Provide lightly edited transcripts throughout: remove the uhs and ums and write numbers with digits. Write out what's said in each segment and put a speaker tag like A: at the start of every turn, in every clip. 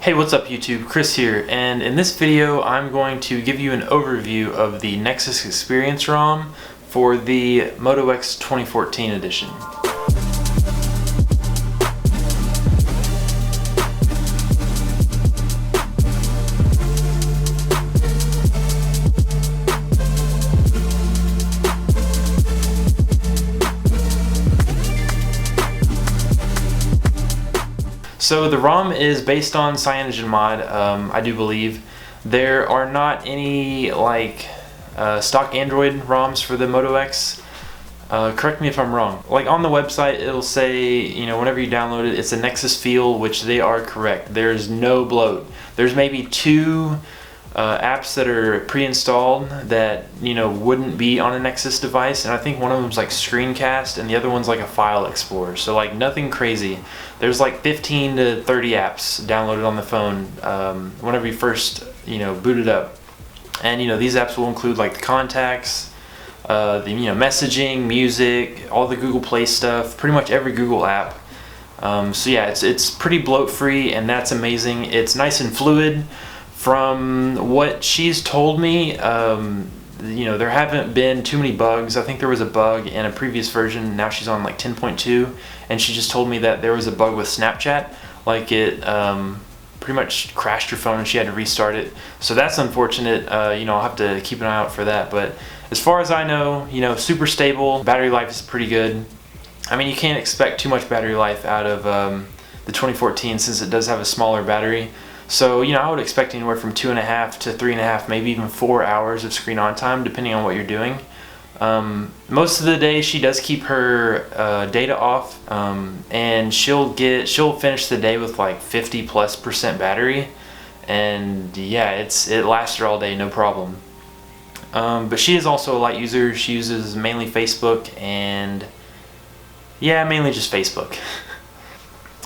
A: Hey, what's up YouTube? Chris here, and in this video I'm going to give you an overview of the Nexus Experience ROM for the Moto X 2014 edition. So the ROM is based on CyanogenMod, I do believe. There are not any stock Android ROMs for the Moto X. Correct me if I'm wrong. Like on the website it'll say, you know, whenever you download it, it's a Nexus feel, which they are correct. There's no bloat. There's maybe two apps that are pre-installed that, you know, wouldn't be on a Nexus device, and I think one of them's like Screencast and the other one's like a file explorer, so like nothing crazy. There's like 15 to 30 apps downloaded on the phone whenever you first, you know, boot it up. And you know, these apps will include like the contacts, the, you know, messaging, music, all the Google Play stuff, pretty much every Google app. So yeah, it's pretty bloat free, and that's amazing. It's nice and fluid. From what she's told me, you know, there haven't been too many bugs. I think there was a bug in a previous version. Now she's on like 10.2, and she just told me that there was a bug with Snapchat. Like it pretty much crashed her phone and she had to restart it. So that's unfortunate. You know, I'll have to keep an eye out for that. But as far as I know, you know, super stable. Battery life is pretty good. I mean, you can't expect too much battery life out of the 2014 since it does have a smaller battery. So, you know, I would expect anywhere from 2.5 to 3.5, maybe even 4 hours of screen on time, depending on what you're doing. Most of the day, she does keep her data off, and she'll finish the day with like 50+% battery, and yeah, it lasts her all day, no problem. But she is also a light user. She uses mainly Facebook, and yeah, mainly just Facebook.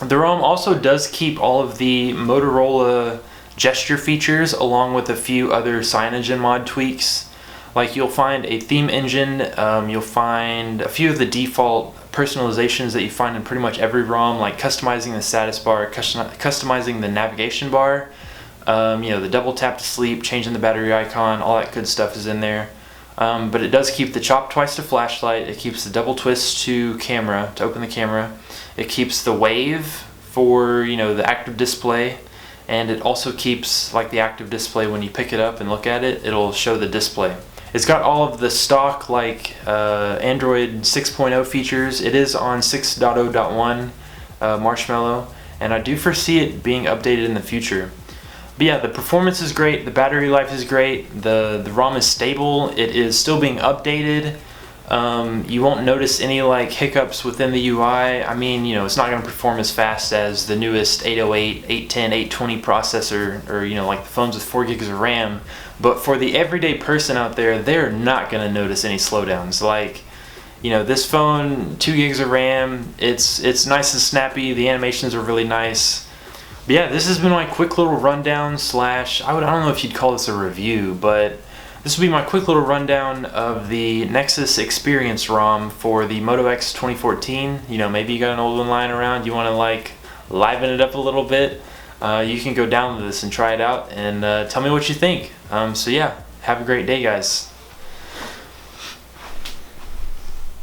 A: The ROM also does keep all of the Motorola gesture features along with a few other CyanogenMod tweaks. Like you'll find a theme engine, you'll find a few of the default personalizations that you find in pretty much every ROM, like customizing the status bar, customizing the navigation bar, you know, the double tap to sleep, changing the battery icon, all that good stuff is in there. But it does keep the chop twice to flashlight, it keeps the double twist to camera, to open the camera. It keeps the wave for, you know, the active display, and it also keeps like the active display when you pick it up and look at it, it'll show the display. It's got all of the stock like Android 6.0 features. It is on 6.0.1 Marshmallow, and I do foresee it being updated in the future. But yeah, the performance is great, the battery life is great, the ROM is stable, it is still being updated. You won't notice any like hiccups within the UI. I mean, you know, it's not going to perform as fast as the newest 808, 810, 820 processor, or, you know, like the phones with 4 gigs of RAM. But for the everyday person out there, they're not going to notice any slowdowns. Like, you know, this phone, 2 gigs of RAM, it's nice and snappy. The animations are really nice. But yeah, this has been my quick little rundown slash, I don't know if you'd call this a review, but this will be my quick little rundown of the Nexus Experience ROM for the Moto X 2014. You know, maybe you got an old one lying around, you want to like liven it up a little bit. You can go download this and try it out and tell me what you think. So yeah, have a great day, guys.